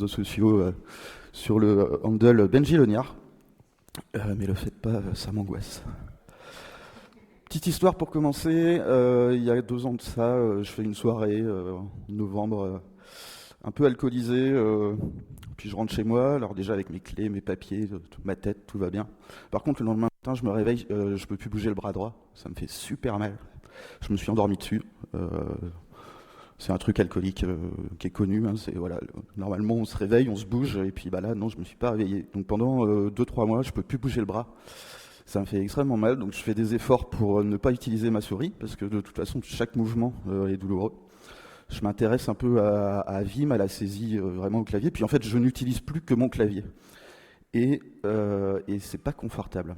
réseaux sociaux sur le handle Benji Legnard. Mais le faites pas, ça m'angoisse. Petite histoire pour commencer, il y a 2 ans de ça, je fais une soirée en novembre, un peu alcoolisé, puis je rentre chez moi, alors déjà avec mes clés, mes papiers, ma tête, tout va bien. Par contre, le lendemain matin, je me réveille, je peux plus bouger le bras droit, ça me fait super mal. Je me suis endormi dessus. C'est un truc alcoolique qui est connu. C'est, voilà, normalement, on se réveille, on se bouge, et puis bah là, non, je me suis pas réveillé. Donc pendant 2-3 mois, je peux plus bouger le bras. Ça me fait extrêmement mal, donc je fais des efforts pour ne pas utiliser ma souris, parce que de toute façon, chaque mouvement est douloureux. Je m'intéresse un peu à Vim, à la saisie vraiment au clavier, puis en fait, je n'utilise plus que mon clavier. Et c'est pas confortable.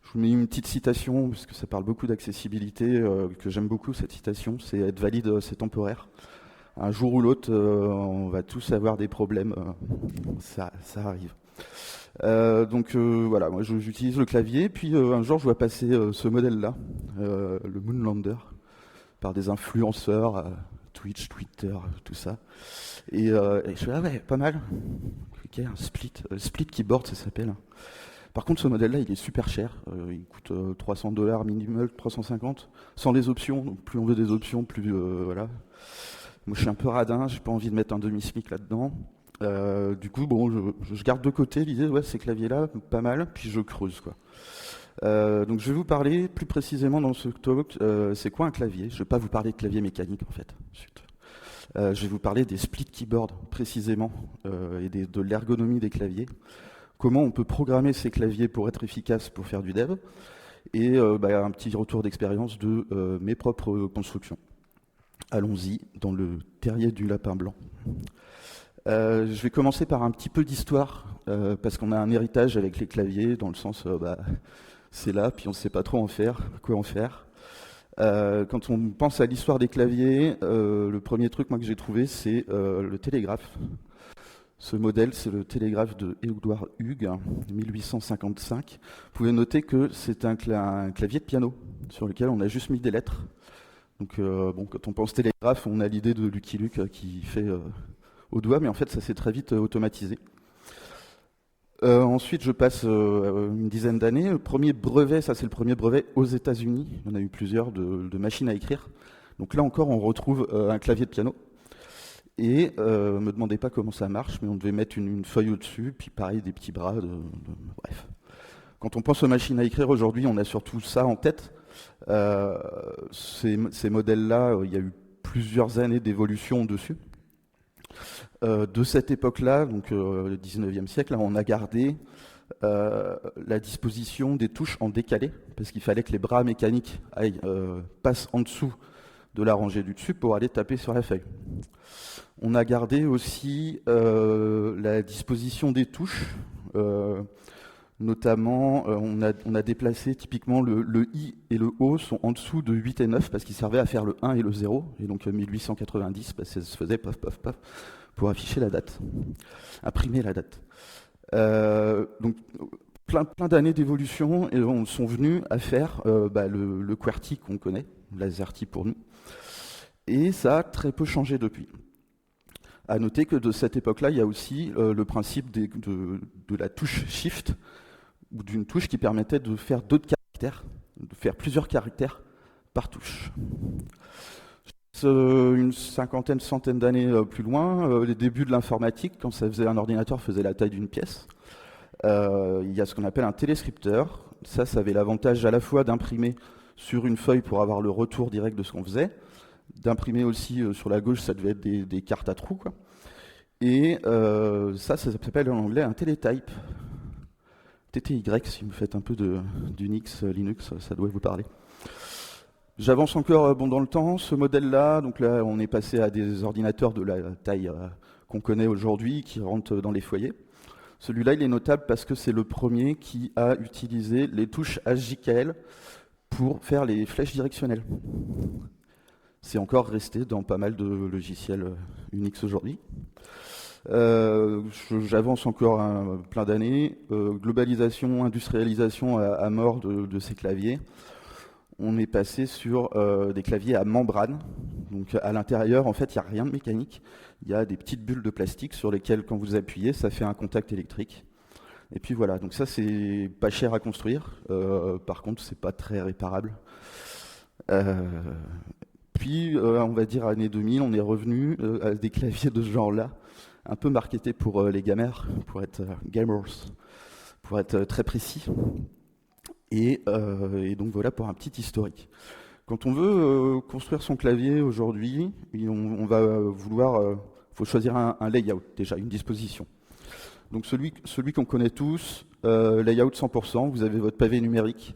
Je vous mets une petite citation, parce que ça parle beaucoup d'accessibilité, que j'aime beaucoup cette citation, c'est être valide, c'est temporaire. Un jour ou l'autre, on va tous avoir des problèmes, ça arrive. Donc voilà, moi j'utilise le clavier, puis un jour je vois passer ce modèle-là, le Moonlander, par des influenceurs, Twitch, Twitter, tout ça. Et je fais, ah ouais, pas mal. Ok, un split keyboard ça s'appelle. Par contre, ce modèle-là, il est super cher. Il coûte $300 minimum, 350, sans les options. Donc, plus on veut des options, plus voilà. Moi, je suis un peu radin, j'ai pas envie de mettre un demi-smic là-dedans. Du coup, bon, je garde de côté l'idée, ouais, ces claviers-là, pas mal, puis je creuse, quoi. Donc, je vais vous parler plus précisément dans ce talk, c'est quoi un clavier? Je vais pas vous parler de clavier mécanique, en fait. Ensuite. Je vais vous parler des split keyboards, précisément, et de l'ergonomie des claviers. Comment on peut programmer ces claviers pour être efficace pour faire du dev, et un petit retour d'expérience de mes propres constructions. Allons-y, dans le terrier du lapin blanc. Je vais commencer par un petit peu d'histoire, parce qu'on a un héritage avec les claviers, dans le sens, c'est là, puis on ne sait pas trop quoi en faire. Quand on pense à l'histoire des claviers, le premier truc moi, que j'ai trouvé, c'est le télégraphe. Ce modèle, c'est le télégraphe de Édouard Hugues, 1855. Vous pouvez noter que c'est un clavier de piano sur lequel on a juste mis des lettres. Donc, bon, quand on pense télégraphe, on a l'idée de Lucky Luke qui fait au doigt, mais en fait, ça s'est très vite automatisé. Ensuite, je passe une dizaine d'années. Le premier brevet, ça c'est le premier brevet aux États-Unis. Il y en a eu plusieurs de machines à écrire. Donc là encore, on retrouve un clavier de piano. Et me demandez pas comment ça marche, mais on devait mettre une feuille au-dessus, puis pareil, des petits bras, bref. Quand on pense aux machines à écrire aujourd'hui, on a surtout ça en tête. Ces modèles-là, il y a eu plusieurs années d'évolution dessus. De cette époque-là, donc le 19e siècle, là, on a gardé la disposition des touches en décalé, parce qu'il fallait que les bras mécaniques passent en dessous de la rangée du dessus pour aller taper sur la feuille. On a gardé aussi la disposition des touches, notamment on a déplacé typiquement le I et le O sont en dessous de 8 et 9 parce qu'ils servaient à faire le 1 et le 0, et donc 1890, parce que ça se faisait paf paf paf pour afficher la date, imprimer la date. Donc plein d'années d'évolution et on sont venus à faire le QWERTY qu'on connaît, l'AZERTY pour nous, et ça a très peu changé depuis. À noter que de cette époque-là, il y a aussi le principe de la touche Shift, ou d'une touche qui permettait de faire d'autres caractères, de faire plusieurs caractères par touche. Une cinquantaine, centaine d'années plus loin, les débuts de l'informatique, quand un ordinateur faisait la taille d'une pièce, il y a ce qu'on appelle un téléscripteur. Ça avait l'avantage à la fois d'imprimer sur une feuille pour avoir le retour direct de ce qu'on faisait, d'imprimer aussi sur la gauche, ça devait être des cartes à trous, quoi. Et ça s'appelle en anglais un télétype. TTY, si vous faites un peu d'Unix, Linux, ça doit vous parler. J'avance encore dans le temps. Ce modèle-là, donc là, on est passé à des ordinateurs de la taille qu'on connaît aujourd'hui, qui rentrent dans les foyers. Celui-là, il est notable parce que c'est le premier qui a utilisé les touches HJKL pour faire les flèches directionnelles. C'est encore resté dans pas mal de logiciels Unix aujourd'hui. J'avance encore plein d'années. Globalisation, industrialisation à mort de ces claviers. on est passé sur des claviers à membrane. Donc à l'intérieur, en fait, il n'y a rien de mécanique. Il y a des petites bulles de plastique sur lesquelles, quand vous appuyez, ça fait un contact électrique. Et puis voilà, donc ça, c'est pas cher à construire. Par contre, c'est pas très réparable. Puis, on va dire, années 2000, on est revenu à des claviers de ce genre-là, un peu marketés pour les gamers, pour être gamers, pour être très précis. Et donc voilà pour un petit historique. Quand on veut construire son clavier aujourd'hui, on va vouloir, faut choisir un layout déjà, une disposition. Donc celui qu'on connaît tous, layout 100%, vous avez votre pavé numérique,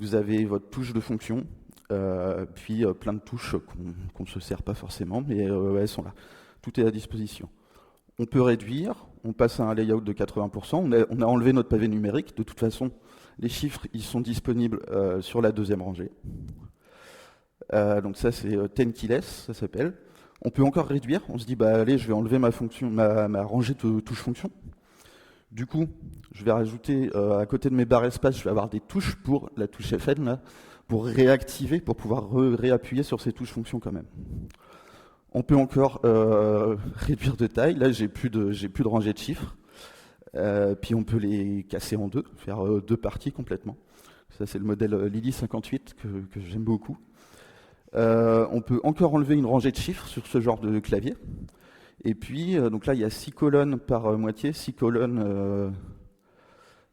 vous avez votre touche de fonction, puis plein de touches qu'on ne se sert pas forcément, mais elles sont là. Tout est à disposition. On peut réduire, on passe à un layout de 80%, on a enlevé notre pavé numérique, de toute façon, les chiffres, ils sont disponibles sur la deuxième rangée. Donc ça, c'est 10 keyless, ça s'appelle. On peut encore réduire. On se dit, bah allez, je vais enlever ma rangée de touches fonction. Du coup, je vais rajouter, à côté de mes barres espace, je vais avoir des touches pour la touche FN, là, pour réactiver, pour pouvoir réappuyer sur ces touches fonction quand même. On peut encore réduire de taille. Là, j'ai plus de rangée de chiffres. Puis on peut les casser en deux, faire deux parties complètement. Ça, c'est le modèle Lily 58 que j'aime beaucoup. On peut encore enlever une rangée de chiffres sur ce genre de clavier. Et puis, donc là, il y a 6 colonnes par moitié, 6 colonnes,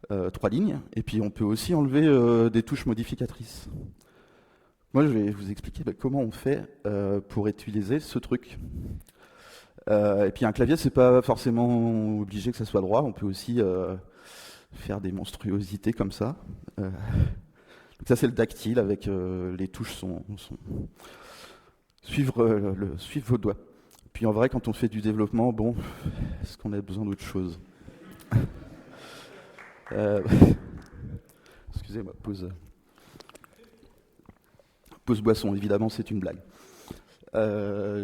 3 lignes. Et puis, on peut aussi enlever des touches modificatrices. Moi, je vais vous expliquer comment on fait pour utiliser ce truc. Et puis un clavier, c'est pas forcément obligé que ça soit droit. On peut aussi faire des monstruosités comme ça. Donc ça, c'est le dactyle avec les touches suivre vos doigts. Puis en vrai, quand on fait du développement, bon, est-ce qu'on a besoin d'autre chose? Excusez-moi, pause boisson. Évidemment, c'est une blague.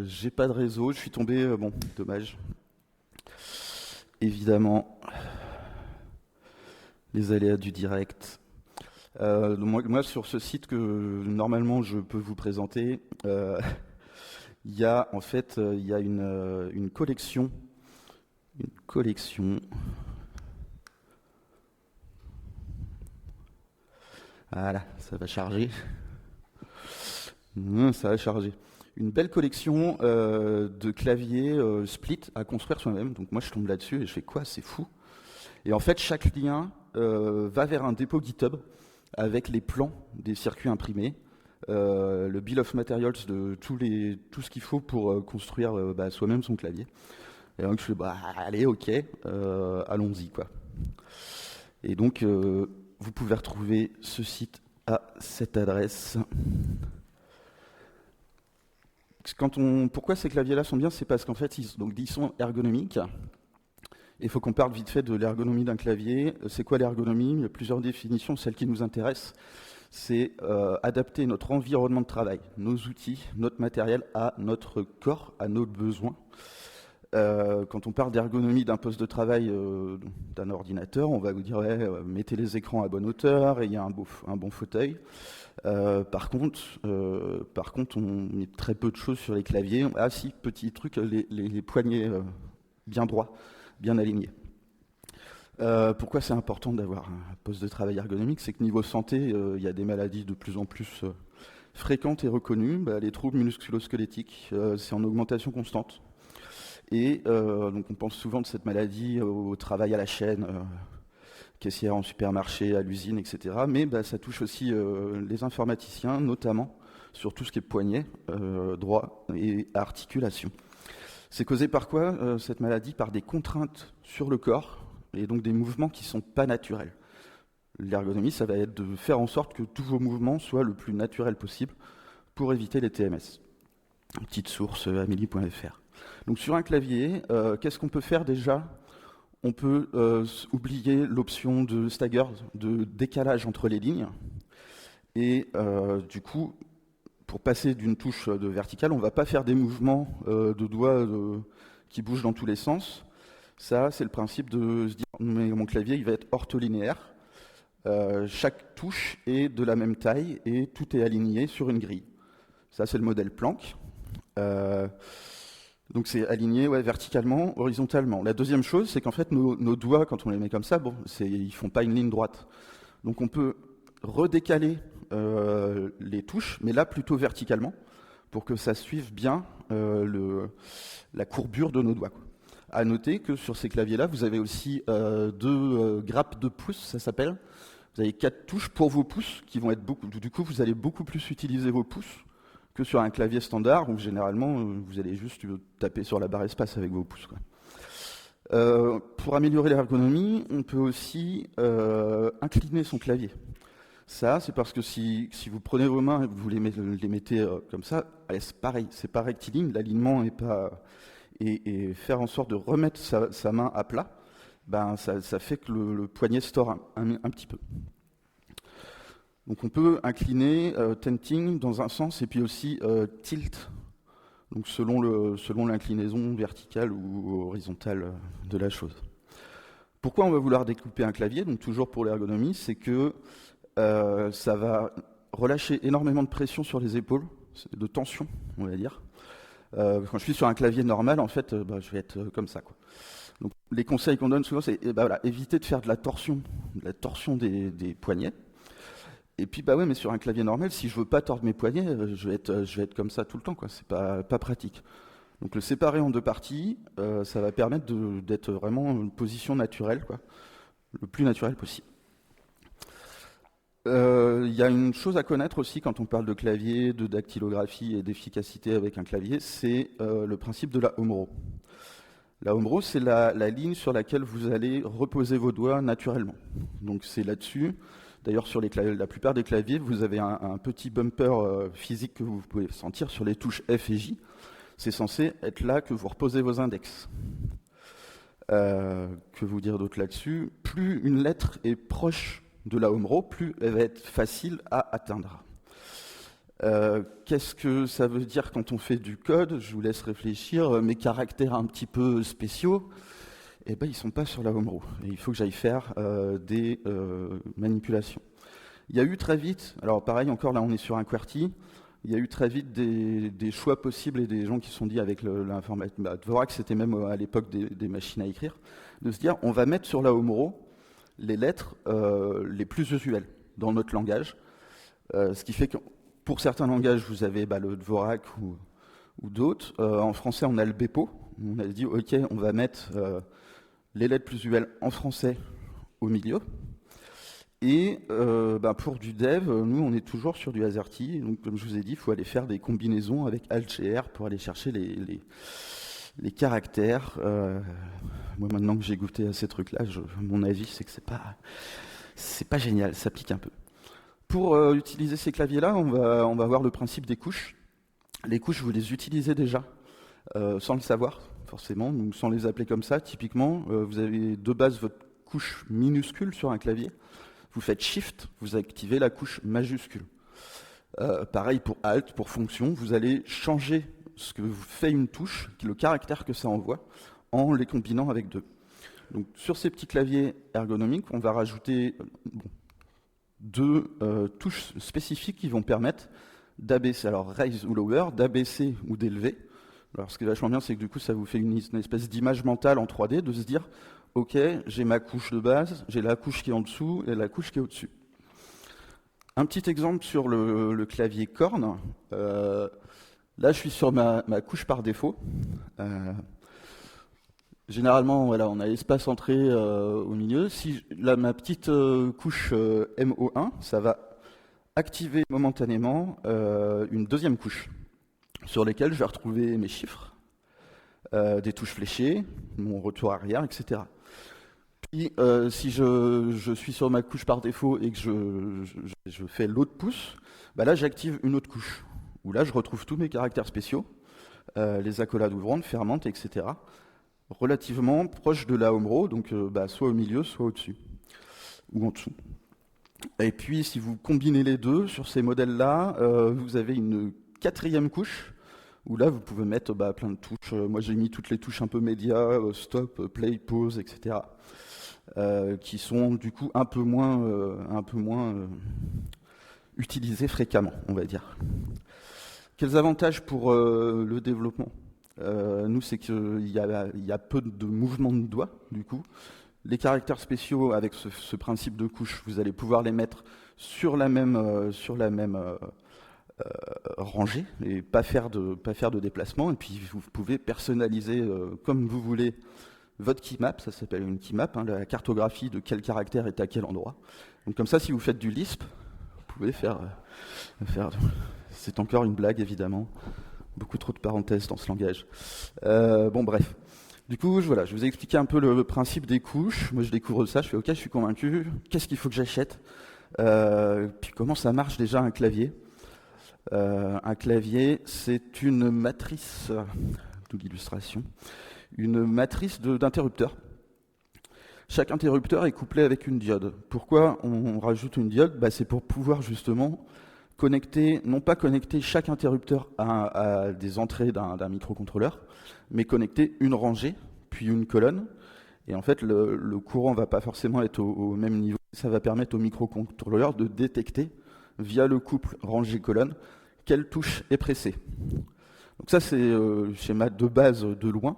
J'ai pas de réseau, je suis tombé, bon, dommage. Évidemment, les aléas du direct. Moi, sur ce site que normalement je peux vous présenter, il y a en fait une collection. Voilà, ça va charger. Ça va charger. Une belle collection de claviers split à construire soi-même. Donc moi je tombe là-dessus et je fais quoi? C'est fou. Et en fait chaque lien va vers un dépôt GitHub avec les plans des circuits imprimés, le bill of materials de tout ce qu'il faut pour construire soi-même son clavier. Et donc je fais allez ok, allons-y quoi. Et donc vous pouvez retrouver ce site à cette adresse. Pourquoi ces claviers-là sont bien? C'est parce qu'en fait, ils sont ergonomiques. Il faut qu'on parle vite fait de l'ergonomie d'un clavier. C'est quoi l'ergonomie? Il y a plusieurs définitions. Celle qui nous intéresse, c'est adapter notre environnement de travail, nos outils, notre matériel à notre corps, à nos besoins. Quand on parle d'ergonomie d'un poste de travail d'un ordinateur, on va vous dire mettez les écrans à bonne hauteur et il y a un bon fauteuil. Par contre, on met très peu de choses sur les claviers. Ah si, petit truc, les poignets bien droits, bien alignés. Pourquoi c'est important d'avoir un poste de travail ergonomique? C'est que niveau santé, il y a des maladies de plus en plus fréquentes et reconnues. Les troubles musculo-squelettiques, c'est en augmentation constante. Et donc on pense souvent de cette maladie au travail à la chaîne, caissière en supermarché, à l'usine, etc. Mais ça touche aussi les informaticiens, notamment sur tout ce qui est poignet, droit et articulation. C'est causé par quoi cette maladie? Par des contraintes sur le corps et donc des mouvements qui ne sont pas naturels. L'ergonomie, ça va être de faire en sorte que tous vos mouvements soient le plus naturels possible pour éviter les TMS. Une petite source, amélie.fr. Donc sur un clavier, qu'est-ce qu'on peut faire déjà? On peut oublier l'option de stagger, de décalage entre les lignes. Et du coup, pour passer d'une touche de verticale, on ne va pas faire des mouvements de doigts qui bougent dans tous les sens. Ça, c'est le principe de se dire mon clavier il va être ortholinéaire. chaque touche est de la même taille et tout est aligné sur une grille. Ça, c'est le modèle Planck. Donc c'est aligné verticalement, horizontalement. La deuxième chose, c'est qu'en fait, nos doigts, quand on les met comme ça, ils font pas une ligne droite. Donc on peut redécaler les touches, mais là plutôt verticalement, pour que ça suive bien la courbure de nos doigts. À noter que sur ces claviers-là, vous avez aussi deux grappes de pouces, ça s'appelle. Vous avez 4 touches pour vos pouces, qui vont être beaucoup. Du coup, vous allez beaucoup plus utiliser vos pouces que sur un clavier standard, où généralement, vous allez juste taper sur la barre espace avec vos pouces, quoi. Pour améliorer l'ergonomie, on peut aussi incliner son clavier. Ça, c'est parce que si vous prenez vos mains et que vous les mettez comme ça, c'est pareil, c'est pas rectiligne, l'alignement est pas... Et faire en sorte de remettre sa main à plat, ça fait que le poignet se tord un petit peu. Donc on peut incliner tenting dans un sens et puis aussi tilt, donc selon l'inclinaison verticale ou horizontale de la chose. Pourquoi on va vouloir découper un clavier? Donc toujours pour l'ergonomie, c'est que ça va relâcher énormément de pression sur les épaules, de tension, on va dire. Quand je suis sur un clavier normal, en fait, je vais être comme ça, quoi. Donc, les conseils qu'on donne souvent, c'est éviter de faire de la torsion des poignets. Et puis, mais sur un clavier normal, si je veux pas tordre mes poignets, je vais être comme ça tout le temps, quoi. C'est pas pratique. Donc, le séparer en deux parties, ça va permettre d'être vraiment une position naturelle, quoi, le plus naturel possible. Il y a une chose à connaître aussi quand on parle de clavier, de dactylographie et d'efficacité avec un clavier, c'est le principe de la home row. La home row, c'est la ligne sur laquelle vous allez reposer vos doigts naturellement. Donc c'est là-dessus. D'ailleurs, sur la plupart des claviers, vous avez un petit bumper physique que vous pouvez sentir sur les touches F et J. C'est censé être là que vous reposez vos index. Que vous dire d'autre là-dessus? Plus une lettre est proche de la home row, plus elle va être facile à atteindre. Qu'est-ce que ça veut dire quand on fait du code? Je vous laisse réfléchir. Mes caractères un petit peu spéciaux, ils ne sont pas sur la home row. Et il faut que j'aille faire des manipulations. Il y a eu très vite, alors pareil, encore là on est sur un QWERTY, il y a eu très vite des choix possibles et des gens qui se sont dit avec l'informatique, Dvorak c'était même à l'époque des machines à écrire, de se dire on va mettre sur la home row les lettres les plus usuelles dans notre langage, ce qui fait que pour certains langages vous avez le Dvorak ou d'autres. En français on a le Bepo, on a dit ok on va mettre les lettres plus usuelles en français au milieu. Et pour du dev, nous on est toujours sur du AZERTY, donc comme je vous ai dit, il faut aller faire des combinaisons avec Alt et R pour aller chercher les caractères. Moi maintenant que j'ai goûté à ces trucs-là, mon avis c'est que c'est pas génial, ça pique un peu. Pour utiliser ces claviers-là, on va voir le principe des couches. Les couches, vous les utilisez déjà, sans le savoir, forcément, donc sans les appeler comme ça. Typiquement, vous avez de base votre couche minuscule sur un clavier. Vous faites Shift, vous activez la couche majuscule. Pareil pour Alt, pour fonction, vous allez changer ce que vous fait une touche, le caractère que ça envoie, en les combinant avec deux. Donc sur ces petits claviers ergonomiques, on va rajouter deux touches spécifiques qui vont permettre d'abaisser, alors raise ou lower, d'abaisser ou d'élever. Alors ce qui est vachement bien, c'est que du coup ça vous fait une espèce d'image mentale en 3D, de se dire ok, j'ai ma couche de base, j'ai la couche qui est en dessous et la couche qui est au-dessus. Un petit exemple sur le clavier Korn. Là, je suis sur ma couche par défaut. Généralement, voilà, on a l'espace entrée au milieu. Si ma petite couche MO1, ça va activer momentanément une deuxième couche sur lesquelles je vais retrouver mes chiffres, des touches fléchées, mon retour arrière, etc. Puis, si je suis sur ma couche par défaut et que je fais l'autre pouce, là j'active une autre couche, où là je retrouve tous mes caractères spéciaux, les accolades ouvrantes, fermantes, etc. Relativement proche de la home row, donc soit au milieu, soit au-dessus, ou en dessous. Et puis si vous combinez les deux, sur ces modèles-là, vous avez une quatrième couche, où là vous pouvez mettre plein de touches. Moi j'ai mis toutes les touches un peu médias, stop, play, pause, etc. qui sont du coup un peu moins utilisés fréquemment, on va dire. Quels avantages pour le développement? Nous, c'est qu'il y a peu de mouvements de doigts, du coup. Les caractères spéciaux, avec ce principe de couche, vous allez pouvoir les mettre sur la même rangée et pas faire de déplacement. Et puis, vous pouvez personnaliser comme vous voulez votre keymap, ça s'appelle une keymap, hein, la cartographie de quel caractère est à quel endroit. Donc comme ça, si vous faites du Lisp, vous pouvez faire c'est encore une blague, évidemment. Beaucoup trop de parenthèses dans ce langage. Bon, bref. Du coup, voilà, je vous ai expliqué un peu le principe des couches. Moi, je découvre ça, je fais OK, je suis convaincu. Qu'est-ce qu'il faut que j'achète? Puis comment ça marche déjà un clavier? Un clavier, c'est une matrice, d'où l'illustration, une matrice d'interrupteurs. Chaque interrupteur est couplé avec une diode. Pourquoi on rajoute une diode? C'est pour pouvoir justement connecter, non pas connecter chaque interrupteur à des entrées d'un microcontrôleur, mais connecter une rangée, puis une colonne. Et en fait, le courant ne va pas forcément être au même niveau. Ça va permettre au microcontrôleur de détecter, via le couple rangée-colonne, quelle touche est pressée. Donc ça, c'est le schéma de base de loin.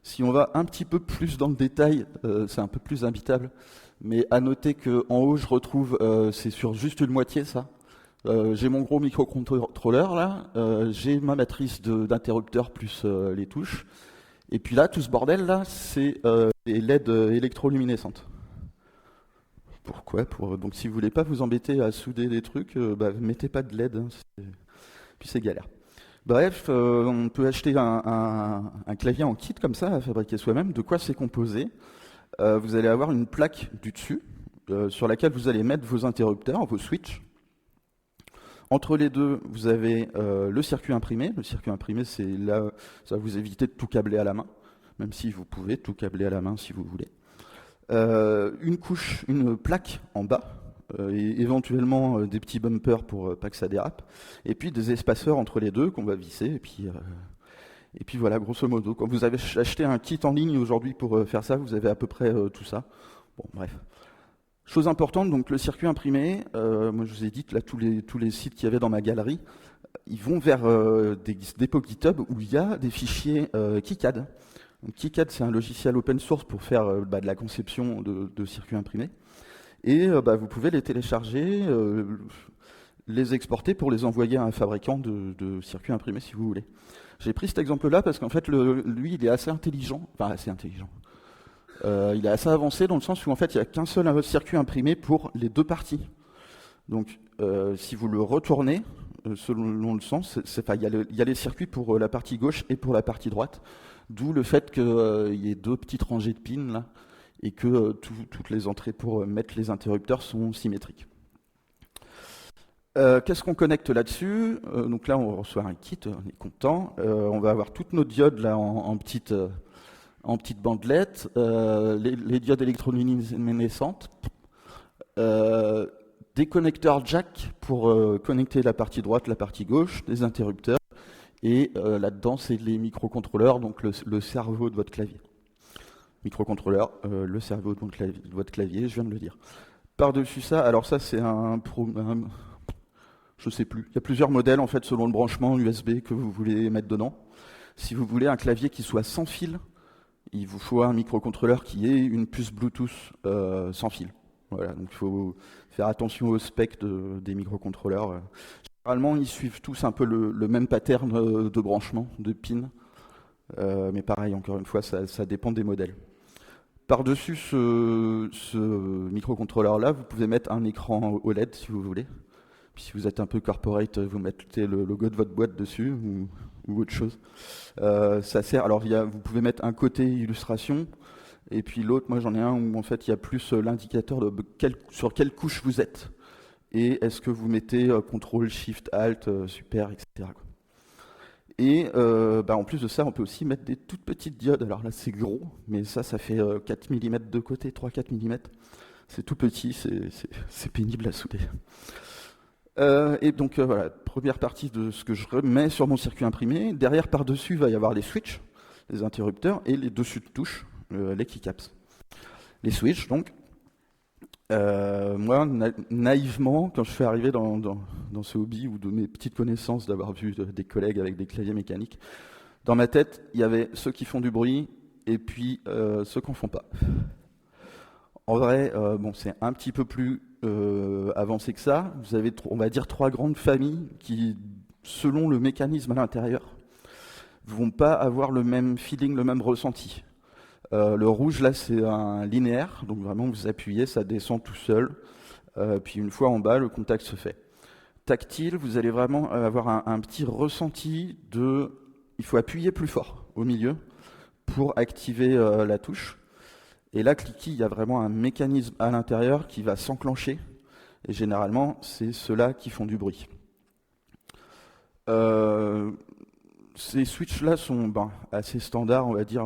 Si on va un petit peu plus dans le détail, c'est un peu plus imbitable. Mais à noter qu'en haut, je retrouve, c'est sur juste une moitié, ça. J'ai mon gros microcontrôleur, là. J'ai ma matrice d'interrupteurs plus les touches. Et puis là, tout ce bordel-là, c'est des LED électroluminescentes. Pourquoi? Donc si vous voulez pas vous embêter à souder des trucs, mettez pas de LED, hein, puis c'est galère. Bref, on peut acheter un clavier en kit comme ça, à fabriquer soi-même. De quoi c'est composé? Vous allez avoir une plaque du dessus, sur laquelle vous allez mettre vos interrupteurs, vos switches. Entre les deux, vous avez le circuit imprimé. Le circuit imprimé, c'est là, ça va vous éviter de tout câbler à la main, même si vous pouvez tout câbler à la main si vous voulez. Une plaque en bas, et éventuellement des petits bumpers pour pas que ça dérape, et puis des espaceurs entre les deux qu'on va visser, et puis voilà, grosso modo. Quand vous avez acheté un kit en ligne aujourd'hui pour faire ça, vous avez à peu près tout ça. Bon, bref. Chose importante, donc le circuit imprimé, moi je vous ai dit que là tous les sites qu'il y avait dans ma galerie, ils vont vers des dépôts GitHub où il y a des fichiers KiCad. Donc, KiCad, c'est un logiciel open source pour faire de la conception de circuits imprimés. Et vous pouvez les télécharger, les exporter pour les envoyer à un fabricant de circuits imprimés si vous voulez. J'ai pris cet exemple-là parce qu'en fait, lui, il est assez intelligent. Enfin, assez intelligent. Il est assez avancé dans le sens où en fait, il n'y a qu'un seul circuit imprimé pour les deux parties. Donc, si vous le retournez, selon le sens, il y a les circuits pour la partie gauche et pour la partie droite. D'où le fait qu'il y ait deux petites rangées de pins là, et que toutes les entrées pour mettre les interrupteurs sont symétriques. Qu'est-ce qu'on connecte là-dessus? Donc là, on reçoit un kit, on est content. On va avoir toutes nos diodes là en petites bandelettes, les diodes électroluminescentes, des connecteurs jack pour connecter la partie droite, la partie gauche, des interrupteurs. Et là-dedans, c'est les microcontrôleurs, donc le cerveau de votre clavier. Microcontrôleur, le cerveau de votre clavier, je viens de le dire. Par-dessus ça, alors ça c'est je sais plus. Il y a plusieurs modèles en fait selon le branchement USB que vous voulez mettre dedans. Si vous voulez un clavier qui soit sans fil, il vous faut un microcontrôleur qui ait une puce Bluetooth sans fil. Voilà, donc il faut faire attention au spec des microcontrôleurs. Généralement, ils suivent tous un peu le même pattern de branchement, de pin. Mais pareil, encore une fois, ça dépend des modèles. Par-dessus ce microcontrôleur-là, vous pouvez mettre un écran OLED si vous voulez. Puis si vous êtes un peu corporate, vous mettez le logo de votre boîte dessus ou autre chose. Ça sert. Alors, vous pouvez mettre un côté illustration, et puis l'autre, moi j'en ai un où en fait il y a plus l'indicateur sur quelle couche vous êtes. Et est-ce que vous mettez CTRL, SHIFT, ALT, super, etc. Et en plus de ça, on peut aussi mettre des toutes petites diodes. Alors là, c'est gros, mais ça fait 4 mm de côté, 3-4 mm. C'est tout petit, c'est pénible à souder. Et donc voilà, première partie de ce que je remets sur mon circuit imprimé. Derrière, par-dessus, il va y avoir les switches, les interrupteurs, et les dessus de touches, les keycaps. Les switches, donc. Moi, naïvement, quand je suis arrivé dans ce hobby ou de mes petites connaissances d'avoir vu des collègues avec des claviers mécaniques, dans ma tête, il y avait ceux qui font du bruit et puis ceux qui n'en font pas. En vrai, bon, c'est un petit peu plus avancé que ça. Vous avez, on va dire, 3 grandes familles qui, selon le mécanisme à l'intérieur, vont pas avoir le même feeling, le même ressenti. Le rouge, là, c'est un linéaire, donc vraiment vous appuyez, ça descend tout seul, puis une fois en bas, le contact se fait. Tactile, vous allez vraiment avoir un petit ressenti de... Il faut appuyer plus fort au milieu pour activer la touche. Et là, clicky, il y a vraiment un mécanisme à l'intérieur qui va s'enclencher, et généralement, c'est ceux-là qui font du bruit. Ces switches-là sont assez standards, on va dire.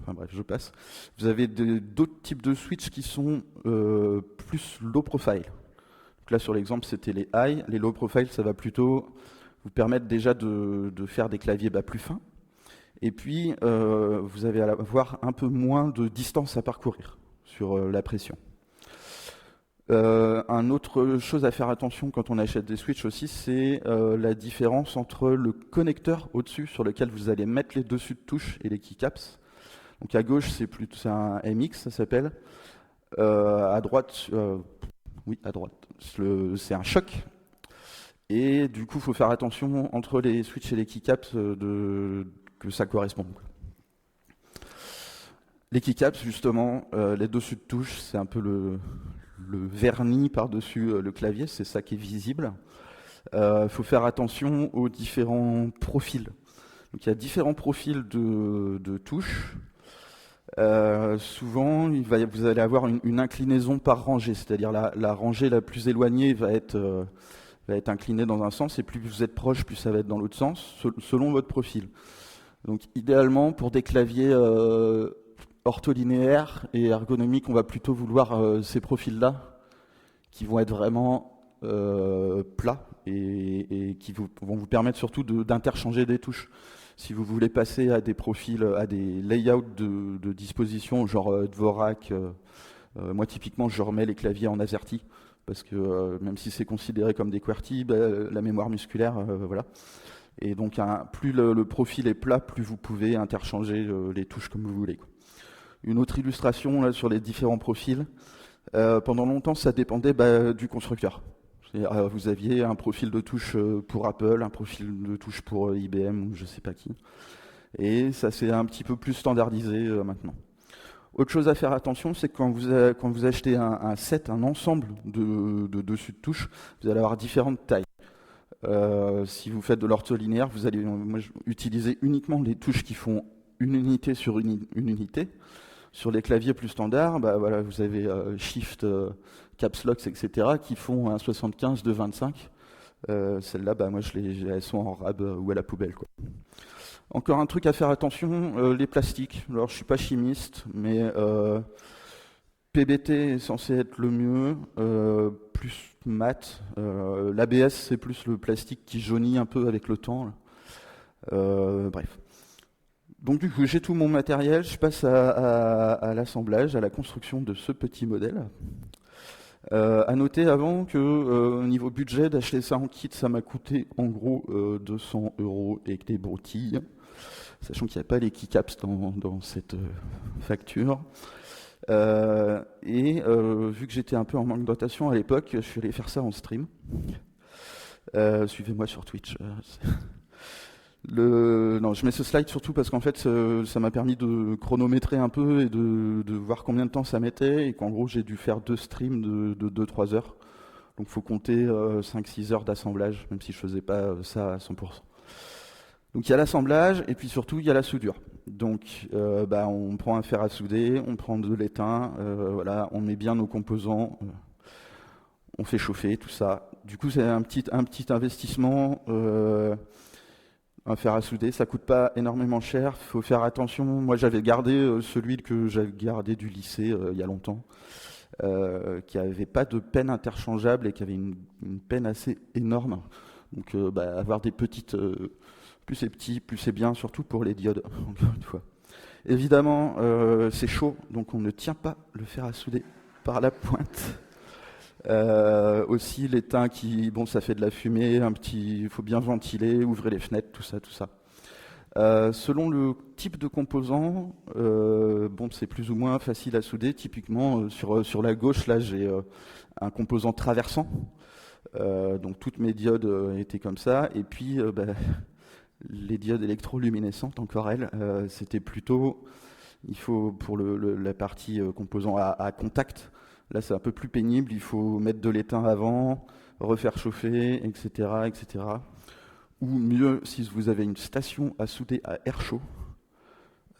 Enfin bref, je passe. Vous avez d'autres types de switches qui sont plus low profile. Donc là, sur l'exemple, c'était les high. Les low profile, ça va plutôt vous permettre déjà de faire des claviers plus fins. Et puis, vous allez avoir un peu moins de distance à parcourir sur la pression. Une autre chose à faire attention quand on achète des switches aussi, c'est la différence entre le connecteur au-dessus sur lequel vous allez mettre les dessus de touche et les keycaps. Donc à gauche, c'est un MX, ça s'appelle. À droite, oui, à droite, c'est un choc. Et du coup, il faut faire attention entre les switches et les keycaps que ça corresponde. Les keycaps, justement, les dessus de touche, c'est un peu le vernis par-dessus le clavier, c'est ça qui est visible. Il faut faire attention aux différents profils. Donc il y a différents profils de touches. Souvent, vous allez avoir une inclinaison par rangée, c'est-à-dire la rangée la plus éloignée va être inclinée dans un sens, et plus vous êtes proche, plus ça va être dans l'autre sens, selon votre profil. Donc idéalement, pour des claviers ortholinéaires et ergonomiques, on va plutôt vouloir ces profils-là, qui vont être vraiment plats et qui vont vous permettre surtout d'interchanger des touches. Si vous voulez passer à des profils, à des layouts de disposition, genre Dvorak, moi typiquement je remets les claviers en AZERTY, parce que même si c'est considéré comme des QWERTY, la mémoire musculaire, voilà. Et donc plus le profil est plat, plus vous pouvez interchanger les touches comme vous voulez, quoi. Une autre illustration là, sur les différents profils. Pendant longtemps, ça dépendait du constructeur. Vous aviez un profil de touche pour Apple, un profil de touche pour IBM ou je sais pas qui. Et ça s'est un petit peu plus standardisé maintenant. Autre chose à faire attention, c'est que quand vous achetez un set, un ensemble de dessus de touche, vous allez avoir différentes tailles. Si vous faites de l'ortholinéaire, vous allez utiliser uniquement les touches qui font une unité sur une unité. Sur les claviers plus standards, voilà, vous avez Shift, Caps Lock, etc. qui font un 75 de 25. Celles-là, moi, elles sont en rab ou à la poubelle, quoi. Encore un truc à faire attention, les plastiques. Alors, je suis pas chimiste, mais PBT est censé être le mieux, plus mat. L'ABS, c'est plus le plastique qui jaunit un peu avec le temps. Bref. Donc du coup, j'ai tout mon matériel, je passe à l'assemblage, à la construction de ce petit modèle. À noter avant que au niveau budget, d'acheter ça en kit, ça m'a coûté en gros 200 € et des broutilles, sachant qu'il n'y a pas les keycaps dans cette facture. Vu que j'étais un peu en manque de dotation à l'époque, je suis allé faire ça en stream. Suivez-moi sur Twitch. Non, je mets ce slide surtout parce qu'en fait, ça m'a permis de chronométrer un peu et de voir combien de temps ça mettait, et qu'en gros, j'ai dû faire 2 streams de 2-3 heures. Donc, il faut compter 5-6 heures d'assemblage, même si je faisais pas ça à 100%. Donc, il y a l'assemblage, et puis surtout, il y a la soudure. Donc, on prend un fer à souder, on prend de l'étain, voilà, on met bien nos composants, on fait chauffer tout ça. Du coup, c'est un petit investissement. Un fer à souder, ça coûte pas énormément cher, il faut faire attention. Moi j'avais gardé celui que j'avais gardé du lycée il y a longtemps, qui avait pas de penne interchangeable et qui avait une penne assez énorme. Donc avoir des petites, plus c'est petit, plus c'est bien, surtout pour les diodes, encore une fois. Évidemment, c'est chaud, donc on ne tient pas le fer à souder par la pointe. Aussi l'étain bon, ça fait de la fumée, il faut bien ventiler, ouvrez les fenêtres, tout ça, tout ça. Selon le type de composant, bon, c'est plus ou moins facile à souder. Typiquement, sur la gauche, là, j'ai un composant traversant. Donc toutes mes diodes étaient comme ça. Et puis, les diodes électroluminescentes, encore elles, c'était plutôt, il faut pour la partie composant à contact, là c'est un peu plus pénible, il faut mettre de l'étain avant, refaire chauffer, etc., etc. Ou mieux, si vous avez une station à souder à air chaud,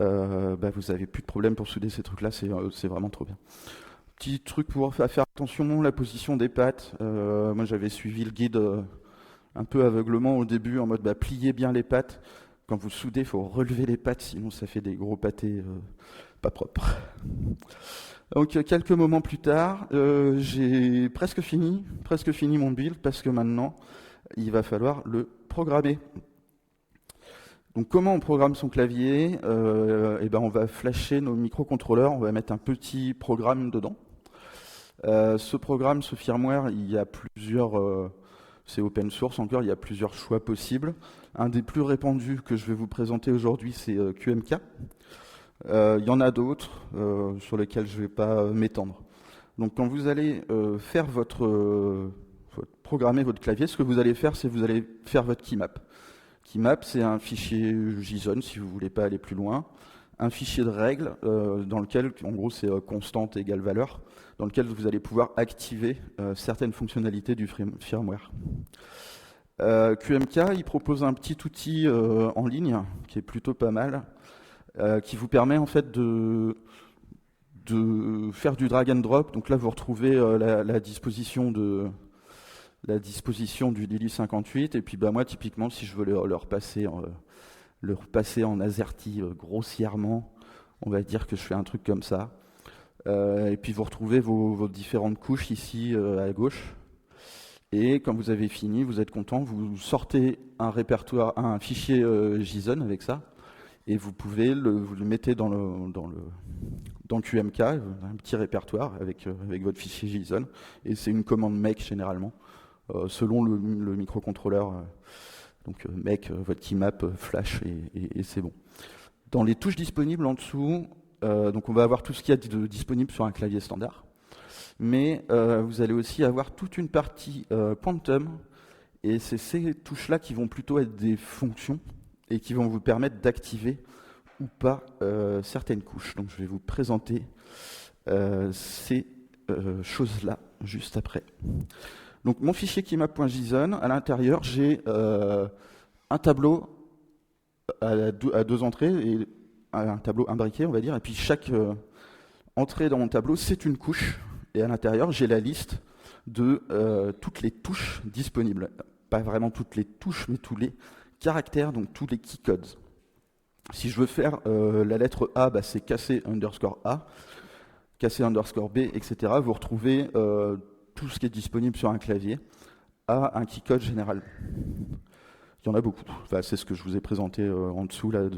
vous n'avez plus de problème pour souder ces trucs-là, c'est vraiment trop bien. Petit truc pour faire attention, la position des pattes. Moi j'avais suivi le guide un peu aveuglement au début, en mode pliez bien les pattes. Quand vous soudez, il faut relever les pattes, sinon ça fait des gros pâtés pas propres. Donc quelques moments plus tard, j'ai presque fini mon build, parce que maintenant, il va falloir le programmer. Donc comment on programme son clavier? On va flasher nos microcontrôleurs, on va mettre un petit programme dedans. Ce programme, ce firmware, il y a plusieurs... c'est open source encore, il y a plusieurs choix possibles. Un des plus répandus que je vais vous présenter aujourd'hui, c'est QMK. Il y en a d'autres sur lesquels je ne vais pas m'étendre. Donc quand vous allez programmer votre clavier, ce que vous allez faire, c'est vous allez faire votre keymap. Keymap, c'est un fichier JSON, si vous ne voulez pas aller plus loin. Un fichier de règles dans lequel, en gros, c'est constante égale valeur, dans lequel vous allez pouvoir activer certaines fonctionnalités du firmware. QMK, il propose un petit outil en ligne qui est plutôt pas mal, qui vous permet en fait de faire du drag and drop. Donc là, vous retrouvez la disposition du Lily 58, et puis moi, typiquement, si je veux le repasser en AZERTY grossièrement, on va dire que je fais un truc comme ça. Et puis vous retrouvez vos différentes couches ici à gauche. Et quand vous avez fini, vous êtes content, vous sortez un répertoire, un fichier JSON avec ça, et vous pouvez vous le mettez dans QMK, un petit répertoire avec votre fichier JSON, et c'est une commande make généralement, selon le microcontrôleur. Donc make votre keymap flash et c'est bon. Dans les touches disponibles en dessous, donc on va avoir tout ce qu'il y a de disponible sur un clavier standard. Mais vous allez aussi avoir toute une partie Quantum, et c'est ces touches-là qui vont plutôt être des fonctions et qui vont vous permettre d'activer ou pas certaines couches. Donc je vais vous présenter ces choses-là juste après. Donc mon fichier keymap.json, à l'intérieur, j'ai un tableau à deux entrées, et un tableau imbriqué, on va dire, et puis chaque entrée dans mon tableau, c'est une couche. Et à l'intérieur, j'ai la liste de toutes les touches disponibles. Pas vraiment toutes les touches, mais tous les caractères, donc tous les keycodes. Si je veux faire la lettre A, c'est casser_A, casser_B, etc. Vous retrouvez tout ce qui est disponible sur un clavier à un keycode général. Il y en a beaucoup. Enfin, c'est ce que je vous ai présenté en dessous là,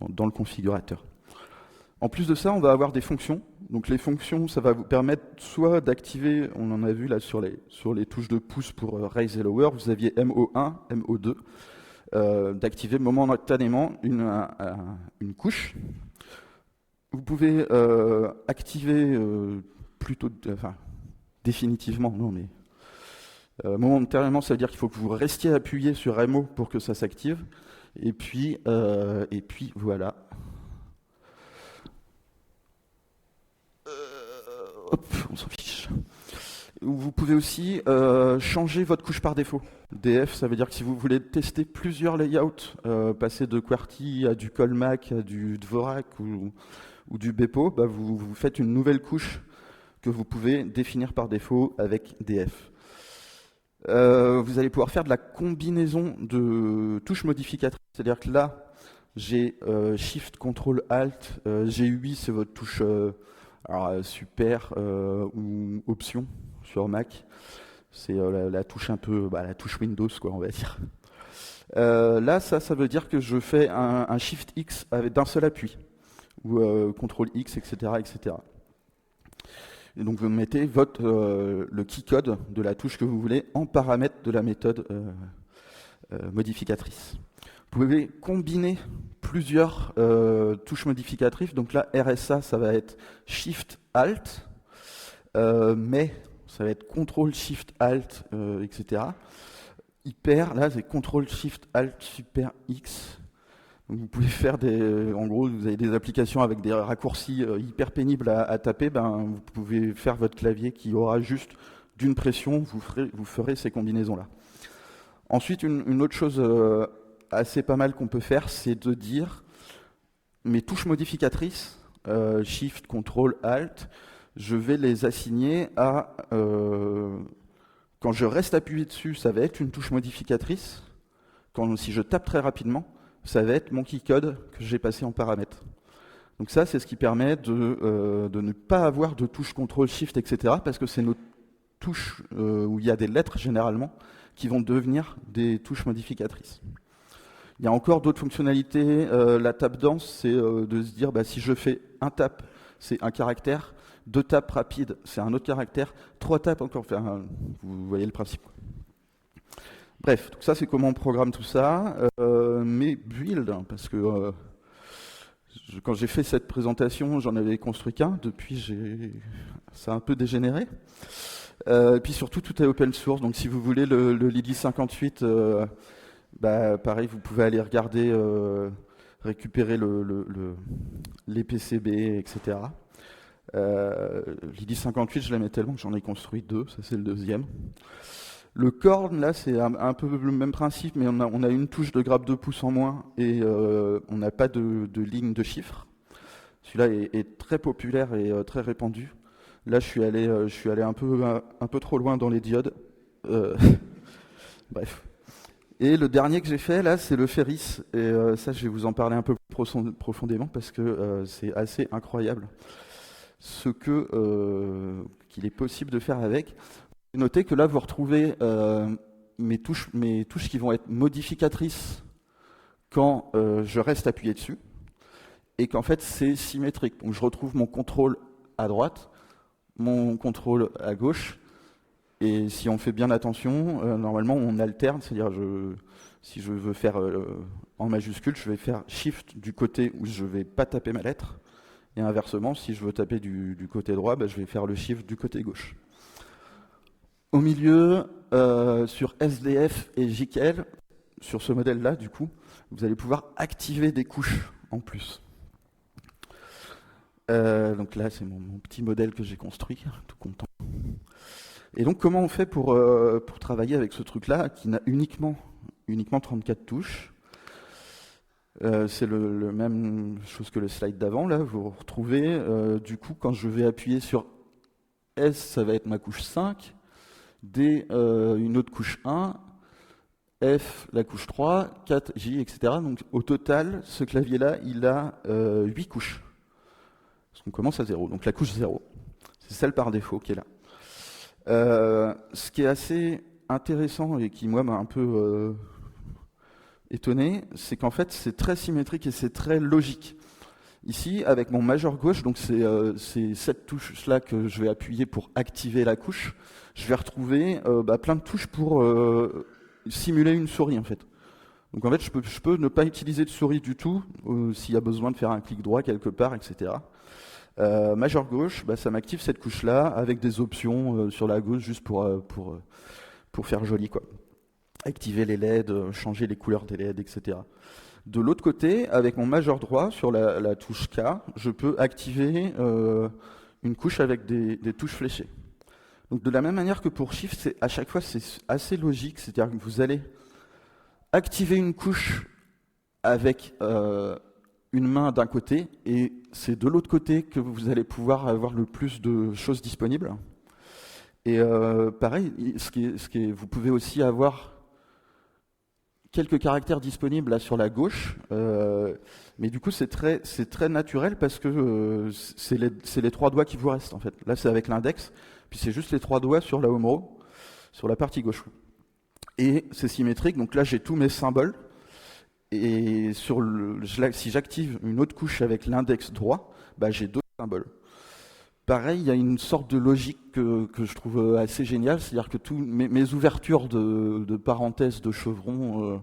dans le configurateur. En plus de ça, on va avoir des fonctions. Donc les fonctions, ça va vous permettre soit d'activer, on en a vu là sur les touches de pouce pour raise et lower, vous aviez MO1, MO2, d'activer momentanément une couche. Vous pouvez activer définitivement, non mais momentanément, ça veut dire qu'il faut que vous restiez appuyé sur MO pour que ça s'active. Et puis voilà. On s'en fiche. Vous pouvez aussi changer votre couche par défaut. DF, ça veut dire que si vous voulez tester plusieurs layouts, passer de QWERTY à du Colmac, à du Dvorak ou du Bepo, vous faites une nouvelle couche que vous pouvez définir par défaut avec DF. Vous allez pouvoir faire de la combinaison de touches modificatrices. C'est-à-dire que là, j'ai Shift, Ctrl, Alt, G8, c'est votre touche super ou Option sur Mac. C'est la touche un peu, la touche Windows, quoi, on va dire. Là, ça veut dire que je fais un Shift X d'un seul appui. ou CTRL X, etc., etc. Et donc vous mettez le key code de la touche que vous voulez en paramètre de la méthode modificatrice. Vous pouvez combiner plusieurs touches modificatrices. Donc là, RSA, ça va être Shift Alt, mais ça va être CTRL Shift Alt, etc. Hyper, là, c'est CTRL Shift Alt Super X. Donc vous pouvez faire en gros, vous avez des applications avec des raccourcis hyper pénibles à taper, vous pouvez faire votre clavier qui aura juste d'une pression, vous ferez ces combinaisons-là. Ensuite, une autre chose assez pas mal qu'on peut faire, c'est de dire mes touches modificatrices, Shift, CTRL, Alt, je vais les assigner à... quand je reste appuyé dessus, ça va être une touche modificatrice. Si je tape très rapidement, ça va être mon keycode que j'ai passé en paramètre. Donc ça, c'est ce qui permet de ne pas avoir de touche CTRL, SHIFT, etc. parce que c'est nos touches où il y a des lettres généralement qui vont devenir des touches modificatrices. Il y a encore d'autres fonctionnalités. La tap dance, c'est de se dire si je fais un tap, c'est un caractère, 2 tapes rapides, c'est un autre caractère, 3 tapes encore, vous voyez le principe. Bref, donc ça c'est comment on programme tout ça. Mes builds, parce que quand j'ai fait cette présentation, j'en avais construit qu'un, depuis ça a un peu dégénéré. Et puis surtout, tout est open source, donc si vous voulez le Lily 58, pareil, vous pouvez aller regarder, récupérer les PCB, etc. Lily 58, je l'aimais tellement que j'en ai construit 2, ça c'est le deuxième. Le Korn, là, c'est un peu le même principe, mais on a une touche de grappe 2 pouces en moins et on n'a pas de ligne de chiffres. Celui-là est très populaire et très répandu. Là, je suis allé un peu trop loin dans les diodes. Bref. Et le dernier que j'ai fait, là, c'est le Ferris. Et ça, je vais vous en parler un peu plus profondément parce que c'est assez incroyable ce qu'il est possible de faire avec. Notez que là, vous retrouvez mes touches qui vont être modificatrices quand je reste appuyé dessus, et qu'en fait, c'est symétrique. Donc, je retrouve mon contrôle à droite, mon contrôle à gauche, et si on fait bien attention, normalement, on alterne, c'est-à-dire, si je veux faire en majuscule, je vais faire Shift du côté où je ne vais pas taper ma lettre, et inversement, si je veux taper du côté droit, je vais faire le Shift du côté gauche. Au milieu, sur SDF et JKL, sur ce modèle-là, du coup, vous allez pouvoir activer des couches en plus. Donc là, c'est mon petit modèle que j'ai construit, tout content. Et donc, comment on fait pour travailler avec ce truc-là, qui n'a uniquement 34 touches? C'est le même chose que le slide d'avant, là. Vous retrouvez, du coup, quand je vais appuyer sur S, ça va être ma couche 5. D, une autre couche 1, F, la couche 3, 4, J, etc. Donc au total, ce clavier-là, il a 8 couches. Parce qu'on commence à 0, donc la couche 0. C'est celle par défaut qui est là. Ce qui est assez intéressant et qui, moi, m'a un peu étonné, c'est qu'en fait, c'est très symétrique et c'est très logique. Ici, avec mon majeur gauche, donc c'est cette touche-là que je vais appuyer pour activer la couche, je vais retrouver plein de touches pour simuler une souris, en fait. Donc en fait, je peux ne pas utiliser de souris du tout, s'il y a besoin de faire un clic droit quelque part, etc. Majeur gauche, ça m'active cette couche-là, avec des options sur la gauche, juste pour faire joli, quoi. Activer les LED, changer les couleurs des LED, etc. De l'autre côté, avec mon majeur droit, sur la touche K, je peux activer une couche avec des touches fléchées. Donc de la même manière que pour Shift, à chaque fois c'est assez logique, c'est-à-dire que vous allez activer une couche avec une main d'un côté, et c'est de l'autre côté que vous allez pouvoir avoir le plus de choses disponibles. Et pareil, vous pouvez aussi avoir quelques caractères disponibles là sur la gauche, mais du coup c'est très naturel parce que c'est les 3 doigts qui vous restent en fait. Là c'est avec l'index, puis c'est juste les 3 doigts sur la home row, sur la partie gauche. Et c'est symétrique, donc là j'ai tous mes symboles, Et si j'active une autre couche avec l'index droit, j'ai deux symboles. Pareil, il y a une sorte de logique que je trouve assez géniale, c'est-à-dire que toutes mes ouvertures de parenthèses de chevrons,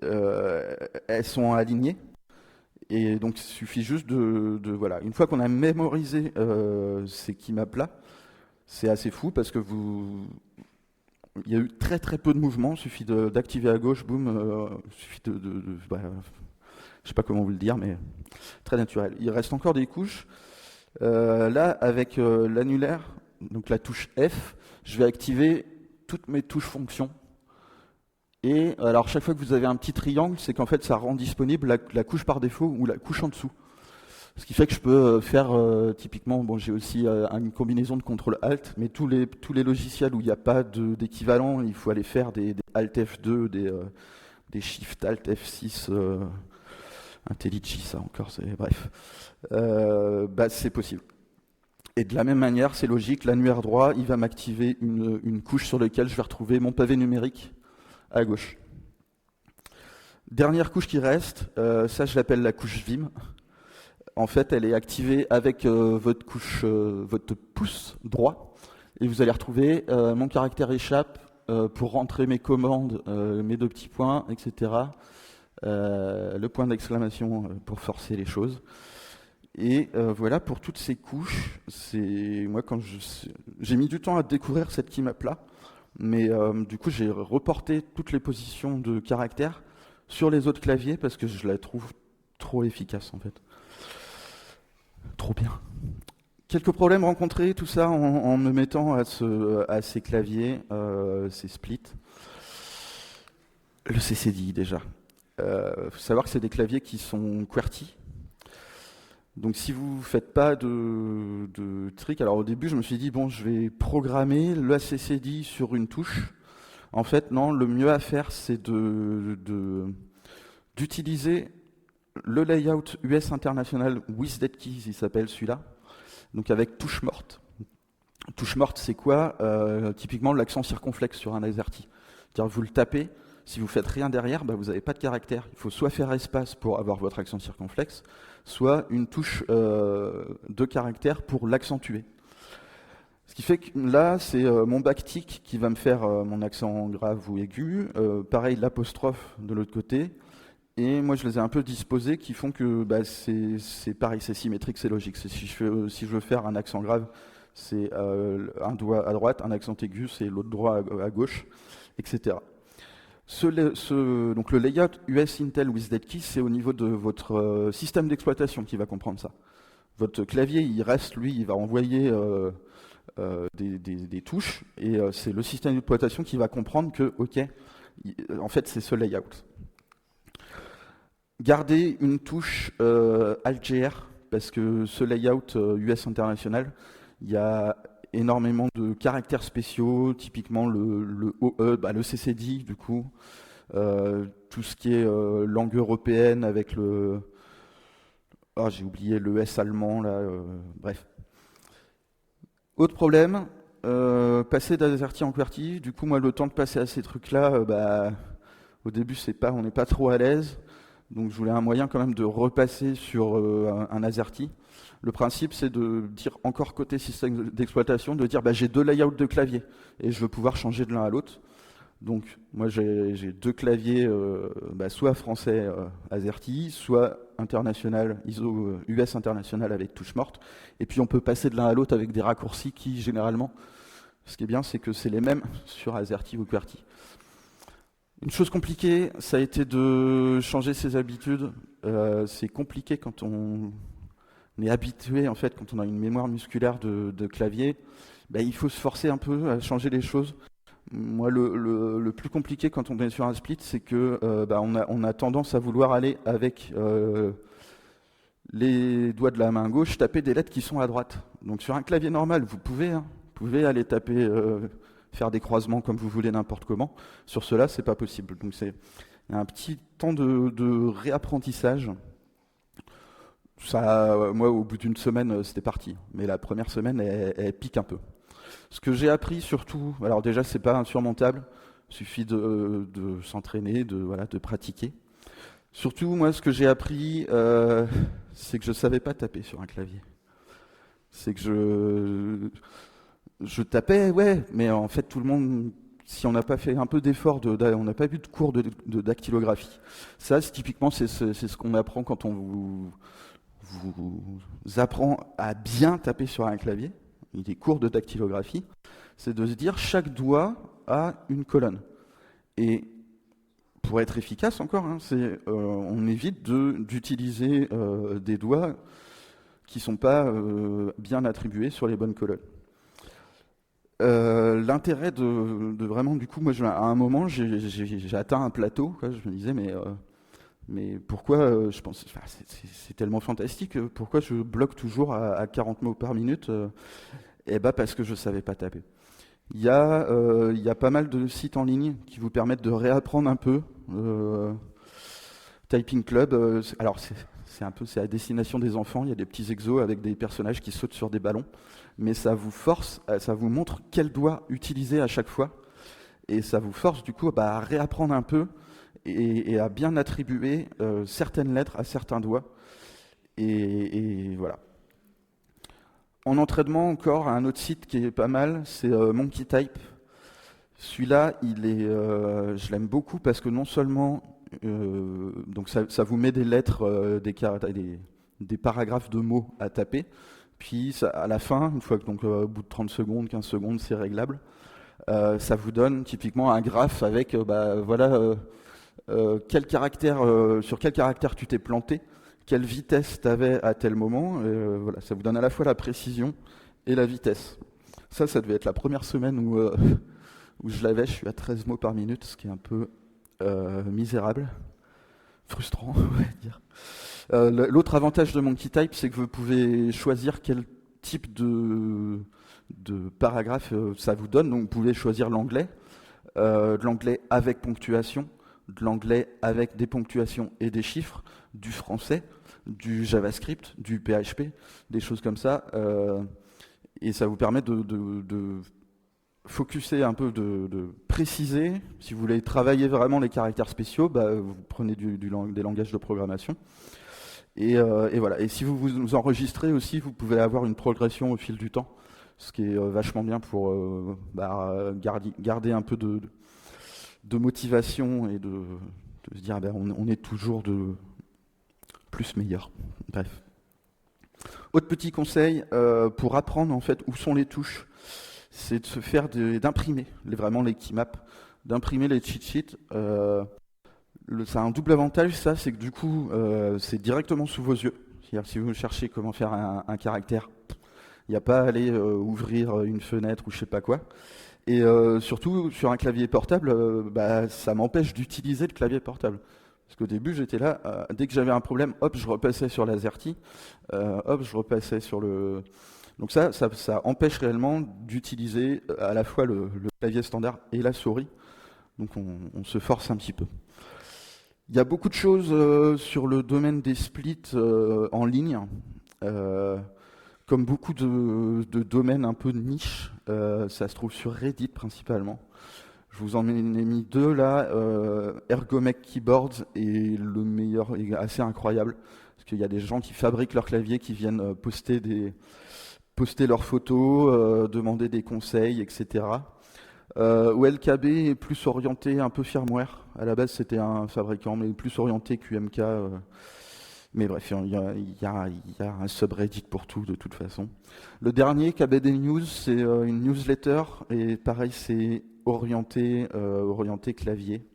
elles sont alignées. Et donc il suffit juste voilà. Une fois qu'on a mémorisé ces keymap-là, c'est assez fou parce que il y a eu très très peu de mouvements, il suffit d'activer à gauche, boum, il suffit je sais pas comment vous le dire, mais très naturel. Il reste encore des couches. Là, avec l'annulaire, donc la touche F, je vais activer toutes mes touches fonctions. Et alors, chaque fois que vous avez un petit triangle, c'est qu'en fait, ça rend disponible la couche par défaut ou la couche en dessous. Ce qui fait que je peux faire typiquement, j'ai aussi une combinaison de CTRL-ALT, mais tous les logiciels où il n'y a pas d'équivalent, il faut aller faire des Alt F2, des Shift Alt F6, IntelliJ, ça encore, bref. C'est possible. Et de la même manière, c'est logique, l'annulaire droit, il va m'activer une couche sur laquelle je vais retrouver mon pavé numérique à gauche. Dernière couche qui reste, ça je l'appelle la couche Vim. En fait, elle est activée avec votre pouce droit, et vous allez retrouver mon caractère échappe pour rentrer mes commandes, mes deux petits points, etc. Le point d'exclamation pour forcer les choses. Et voilà pour toutes ces couches. Moi, j'ai mis du temps à découvrir cette keymap-là, mais du coup, j'ai reporté toutes les positions de caractères sur les autres claviers parce que je la trouve trop efficace en fait. Trop bien. Quelques problèmes rencontrés, tout ça en me mettant à ces claviers, ces splits. Le CCDI déjà. Faut savoir que c'est des claviers qui sont QWERTY. Donc si vous ne faites pas de trick, alors au début je me suis dit je vais programmer le CCDI sur une touche. En fait non, le mieux à faire c'est d'utiliser le layout US International with Dead Keys, il s'appelle celui-là, donc avec touche morte. Touche morte, c'est quoi typiquement l'accent circonflexe sur un AZERTY. C'est-à-dire vous le tapez, si vous faites rien derrière, vous n'avez pas de caractère. Il faut soit faire espace pour avoir votre accent circonflexe, soit une touche de caractère pour l'accentuer. Ce qui fait que là, c'est mon backtick qui va me faire mon accent grave ou aigu. Pareil, l'apostrophe de l'autre côté. Et moi, je les ai un peu disposés qui font que c'est pareil, c'est symétrique, c'est logique. Si je veux faire un accent grave, c'est un doigt à droite, un accent aigu, c'est l'autre doigt à gauche, etc. Donc le layout US Intel with Dead Keys, c'est au niveau de votre système d'exploitation qui va comprendre ça. Votre clavier, il va envoyer des touches, et c'est le système d'exploitation qui va comprendre que, ok, en fait, c'est ce layout. Gardez une touche Alt-GR, parce que ce layout US international, il y a énormément de caractères spéciaux, typiquement le OE, le CCD du coup, tout ce qui est langue européenne avec j'ai oublié le S allemand, là, bref. Autre problème, passer d'AZERTY en QWERTY, du coup moi le temps de passer à ces trucs-là, au début on n'est pas trop à l'aise. Donc je voulais un moyen quand même de repasser sur un AZERTY. Le principe, c'est de dire encore côté système d'exploitation, de dire j'ai deux layouts de clavier et je veux pouvoir changer de l'un à l'autre. Donc moi j'ai deux claviers, soit français AZERTY, soit international, ISO US international avec touche morte. Et puis on peut passer de l'un à l'autre avec des raccourcis qui généralement, ce qui est bien, c'est que c'est les mêmes sur AZERTY ou QWERTY. Une chose compliquée, ça a été de changer ses habitudes. C'est compliqué quand on est habitué, en fait, quand on a une mémoire musculaire de clavier. Il faut se forcer un peu à changer les choses. Moi, le plus compliqué quand on est sur un split, c'est que on a tendance à vouloir aller avec les doigts de la main gauche, taper des lettres qui sont à droite. Donc sur un clavier normal, vous pouvez aller taper... faire des croisements comme vous voulez, n'importe comment. Sur cela, c'est pas possible. Donc c'est un petit temps de réapprentissage. Ça, moi, au bout d'une semaine, c'était parti. Mais la première semaine, elle pique un peu. Ce que j'ai appris surtout, alors déjà, c'est pas insurmontable. Il suffit de s'entraîner, de pratiquer. Surtout, moi, ce que j'ai appris, c'est que je savais pas taper sur un clavier. C'est que je tapais, ouais, mais en fait, tout le monde, si on n'a pas fait un peu d'effort, on n'a pas eu de cours de dactylographie. Ça, typiquement, c'est ce qu'on apprend quand on vous apprend à bien taper sur un clavier. Il y a des cours de dactylographie. C'est de se dire, chaque doigt a une colonne. Et pour être efficace encore, hein, on évite d'utiliser des doigts qui ne sont pas bien attribués sur les bonnes colonnes. L'intérêt de vraiment, du coup, moi, à un moment, j'ai atteint un plateau. Quoi, je me disais, mais pourquoi je pense, enfin, c'est tellement fantastique. Pourquoi je bloque toujours à 40 mots par minute Eh ben, parce que je ne savais pas taper. Il y a pas mal de sites en ligne qui vous permettent de réapprendre un peu. Typing Club, alors c'est à destination des enfants. Il y a des petits exos avec des personnages qui sautent sur des ballons, mais ça vous force, ça vous montre quel doigt utiliser à chaque fois, et ça vous force du coup à réapprendre un peu et à bien attribuer certaines lettres à certains doigts. Et voilà. En entraînement encore, un autre site qui est pas mal, c'est Monkey Type. Celui-là, je l'aime beaucoup parce que non seulement donc ça vous met des lettres, des paragraphes de mots à taper, puis à la fin, une fois que au bout de 30 secondes, 15 secondes, c'est réglable, ça vous donne typiquement un graphe avec voilà sur quel caractère tu t'es planté, quelle vitesse tu avais à tel moment. Voilà, ça vous donne à la fois la précision et la vitesse. Ça devait être la première semaine où je l'avais. Je suis à 13 mots par minute, ce qui est un peu misérable, frustrant, on va dire. L'autre avantage de Monkey Type, c'est que vous pouvez choisir quel type de paragraphe ça vous donne. Donc vous pouvez choisir l'anglais, de l'anglais avec ponctuation, de l'anglais avec des ponctuations et des chiffres, du français, du JavaScript, du PHP, des choses comme ça. Et ça vous permet de focuser un peu, de préciser. Si vous voulez travailler vraiment les caractères spéciaux, vous prenez des langages de programmation. Et voilà. Et si vous enregistrez aussi, vous pouvez avoir une progression au fil du temps, ce qui est vachement bien pour garder un peu de motivation et de se dire on est toujours de plus meilleur. Bref. Autre petit conseil pour apprendre en fait où sont les touches, c'est de se faire d'imprimer vraiment les keymaps, d'imprimer les cheat sheets. Ça a un double avantage, ça, c'est que du coup, c'est directement sous vos yeux. C'est-à-dire si vous cherchez comment faire un caractère, il n'y a pas à aller ouvrir une fenêtre ou je sais pas quoi. Et surtout, sur un clavier portable, ça m'empêche d'utiliser le clavier portable. Parce qu'au début, j'étais là, dès que j'avais un problème, hop, je repassais sur l'AZERTY, hop, je repassais sur le... Donc ça empêche réellement d'utiliser à la fois le clavier standard et la souris. Donc on se force un petit peu. Il y a beaucoup de choses sur le domaine des splits en ligne. Comme beaucoup de domaines un peu de niche, ça se trouve sur Reddit principalement. Je vous en ai mis deux là. Ergomech Keyboards est le meilleur, est assez incroyable. Parce qu'il y a des gens qui fabriquent leur clavier, qui viennent poster leurs photos, demander des conseils, etc. OLKB est plus orienté un peu firmware. À la base, c'était un fabricant, mais plus orienté QMK. Mais bref, il y a un subreddit pour tout, de toute façon. Le dernier, KBD News, c'est une newsletter. Et pareil, c'est orienté clavier,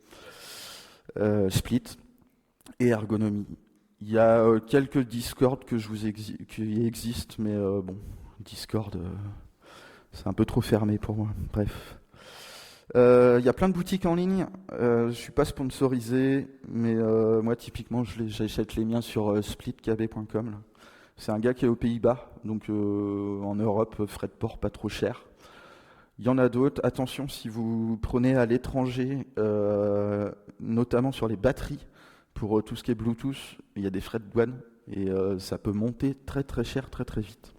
split et ergonomie. Il y a quelques Discord qui existent, mais bon, Discord, c'est un peu trop fermé pour moi. Bref. Il y a plein de boutiques en ligne. Je suis pas sponsorisé, mais moi typiquement j'achète les miens sur splitkb.com. C'est un gars qui est aux Pays-Bas, donc en Europe, frais de port pas trop cher. Il y en a d'autres. Attention, si vous prenez à l'étranger, notamment sur les batteries, pour tout ce qui est Bluetooth, il y a des frais de douane et ça peut monter très très cher, très très vite.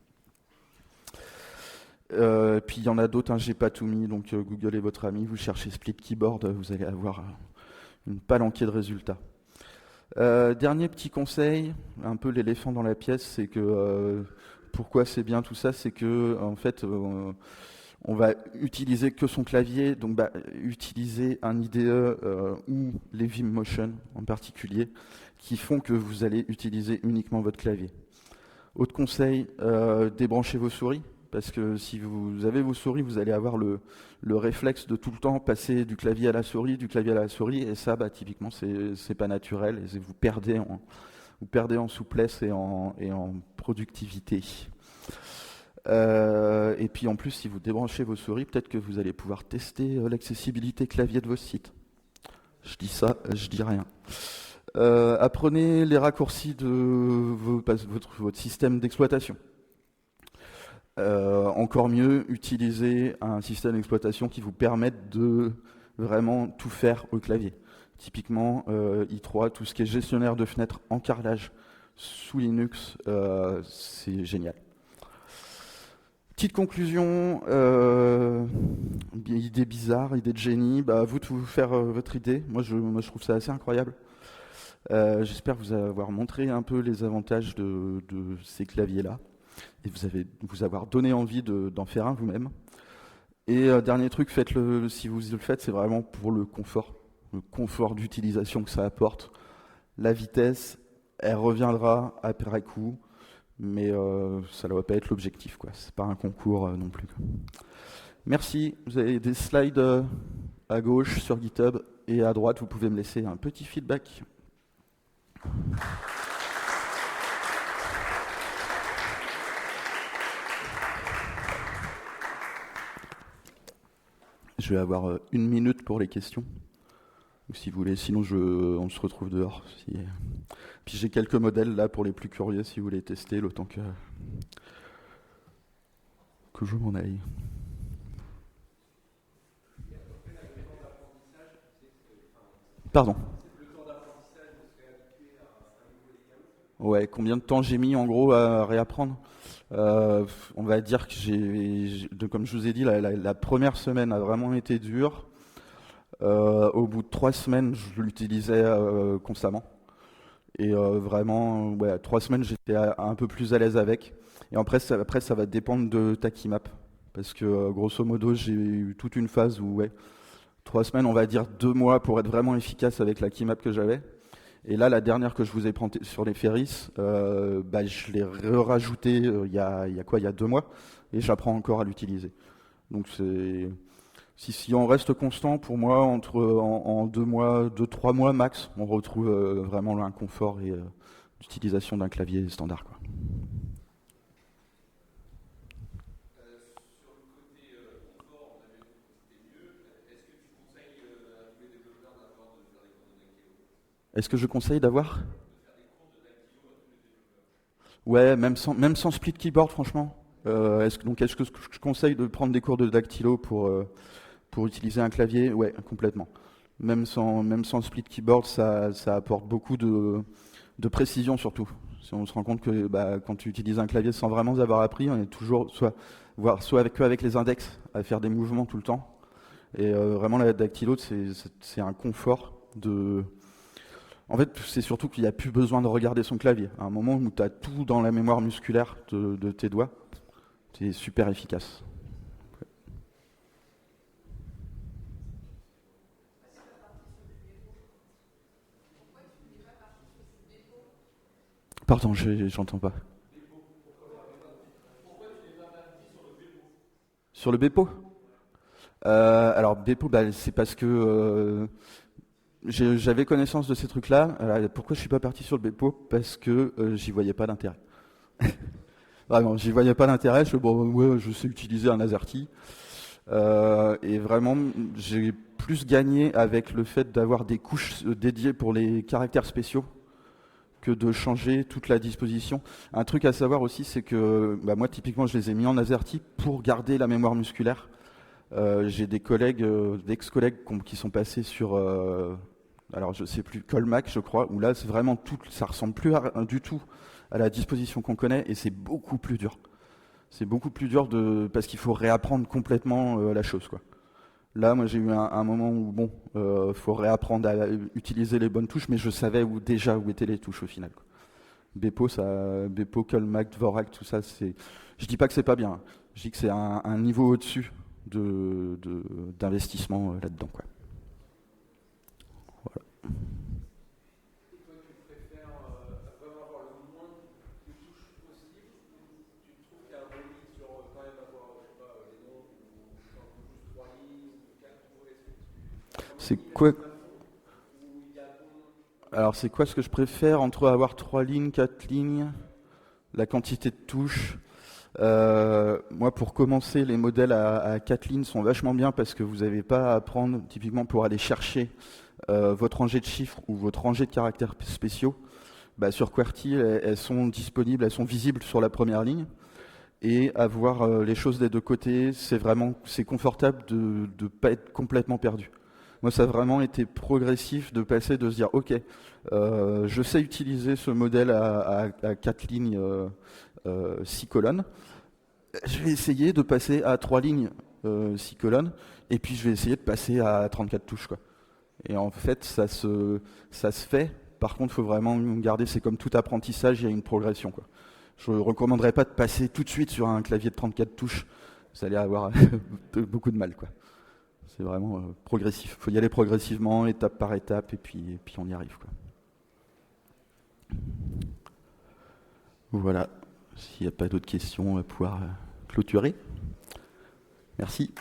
Puis il y en a d'autres, j'ai pas tout mis, donc Google est votre ami, vous cherchez Split Keyboard, vous allez avoir une palanquée de résultats. Dernier petit conseil, un peu l'éléphant dans la pièce, c'est que pourquoi c'est bien tout ça, c'est que en fait on va utiliser que son clavier, donc utiliser un IDE ou les Vimmotion en particulier, qui font que vous allez utiliser uniquement votre clavier. Autre conseil, débranchez vos souris, parce que si vous avez vos souris, vous allez avoir le réflexe de tout le temps passer du clavier à la souris, et ça, typiquement, c'est pas naturel, et vous perdez en souplesse et en productivité. Et puis en plus, si vous débranchez vos souris, peut-être que vous allez pouvoir tester l'accessibilité clavier de vos sites. Je dis ça, je dis rien. Apprenez les raccourcis de votre système d'exploitation. Encore mieux, utilisez un système d'exploitation qui vous permette de vraiment tout faire au clavier. Typiquement, i3, tout ce qui est gestionnaire de fenêtres en carrelage sous Linux, c'est génial. Petite conclusion, idée bizarre, idée de génie, à vous de vous faire votre idée. Moi, je trouve ça assez incroyable. J'espère vous avoir montré un peu les avantages de ces claviers-là et vous avoir donné envie d'en faire un vous-même. Et dernier truc, faites-le, si vous le faites, c'est vraiment pour le confort d'utilisation que ça apporte. La vitesse, elle reviendra après coup, mais ça ne doit pas être l'objectif, quoi. C'est pas un concours non plus. Merci. Vous avez des slides à gauche sur GitHub et à droite, vous pouvez me laisser un petit feedback. Je vais avoir 1 minute pour les questions. Si vous voulez, sinon on se retrouve dehors. Puis j'ai quelques modèles là pour les plus curieux si vous voulez tester, le temps que je m'en aille. Pardon. Ouais, combien de temps j'ai mis en gros à réapprendre? On va dire que comme je vous ai dit, la première semaine a vraiment été dure. Au bout de 3 semaines, je l'utilisais constamment. Et vraiment, 3 semaines, j'étais un peu plus à l'aise avec. Et après, ça va dépendre de ta keymap. Parce que grosso modo, j'ai eu toute une phase où, 3 semaines, on va dire 2 mois pour être vraiment efficace avec la keymap que j'avais. Et là, la dernière que je vous ai présentée sur les Ferris, je l'ai rajoutée il y a 2 mois, et j'apprends encore à l'utiliser. Donc si on reste constant, pour moi, en 2 mois, 2-3 mois max, on retrouve vraiment un confort et l'utilisation d'un clavier standard, quoi. Est-ce que je conseille d'avoir? Ouais, même sans split keyboard, franchement. Est-ce que je conseille de prendre des cours de dactylo pour utiliser un clavier? Ouais, complètement. Même sans split keyboard, ça apporte beaucoup de précision surtout. Si on se rend compte que quand tu utilises un clavier sans vraiment avoir appris, on est toujours soit avec les index à faire des mouvements tout le temps. Et vraiment la dactylo, c'est un confort de... En fait, c'est surtout qu'il n'y a plus besoin de regarder son clavier. À un moment où tu as tout dans la mémoire musculaire de tes doigts, c'est super efficace. Pardon, j'entends pas. Sur le Bepo? Alors Bepo, c'est parce que j'avais connaissance de ces trucs-là. Alors, pourquoi je suis pas parti sur le Bepo? Parce que j'y voyais pas d'intérêt. Vraiment, j'y voyais pas d'intérêt. Je sais utiliser un AZERTY. Et vraiment, j'ai plus gagné avec le fait d'avoir des couches dédiées pour les caractères spéciaux que de changer toute la disposition. Un truc à savoir aussi, c'est que moi, typiquement, je les ai mis en AZERTY pour garder la mémoire musculaire. J'ai des collègues, d'ex-collègues qui sont passés sur, alors je sais plus, Colmac, je crois, où là, c'est vraiment tout, ça ressemble plus du tout à la disposition qu'on connaît, et c'est beaucoup plus dur. C'est beaucoup plus dur parce qu'il faut réapprendre complètement la chose, quoi. Là, moi, j'ai eu un moment où, bon, faut réapprendre à utiliser les bonnes touches, mais je savais déjà où étaient les touches au final, quoi. Bepo, Colmac, Dvorak, tout ça, c'est. Je dis pas que c'est pas bien, hein. Je dis que c'est un niveau au-dessus d'investissement là-dedans, quoi. Voilà. Et toi, tu préfères vraiment avoir le moins de touches possible ou tu trouves qu'il y a un bon limite sur quand même avoir, je sais pas, les noms ou quand on juste 3 lignes ou 4 ou est-ce que tu as vraiment C'est une quoi? limite à fond ou il y a bon. Alors, c'est quoi ce que je préfère entre avoir 3 lignes, 4 lignes, la quantité de touches? Moi, pour commencer, les modèles à 4 lignes sont vachement bien parce que vous n'avez pas à apprendre, typiquement pour aller chercher votre rangée de chiffres ou votre rangée de caractères spéciaux. Bah, sur QWERTY, elles sont disponibles, elles sont visibles sur la première ligne. Et avoir les choses des deux côtés, c'est confortable de ne pas être complètement perdu. Moi, ça a vraiment été progressif de passer, de se dire, ok, je sais utiliser ce modèle à 4 lignes, 6 colonnes. Je vais essayer de passer à 3 lignes, 6 colonnes, et puis je vais essayer de passer à 34 touches, quoi. Et en fait, ça se fait. Par contre, il faut vraiment garder, c'est comme tout apprentissage, il y a une progression, quoi. Je ne recommanderais pas de passer tout de suite sur un clavier de 34 touches. Vous allez avoir beaucoup de mal, quoi. C'est vraiment progressif. Il faut y aller progressivement, étape par étape, et puis on y arrive, quoi. Voilà. S'il n'y a pas d'autres questions, on va pouvoir clôturer. Merci.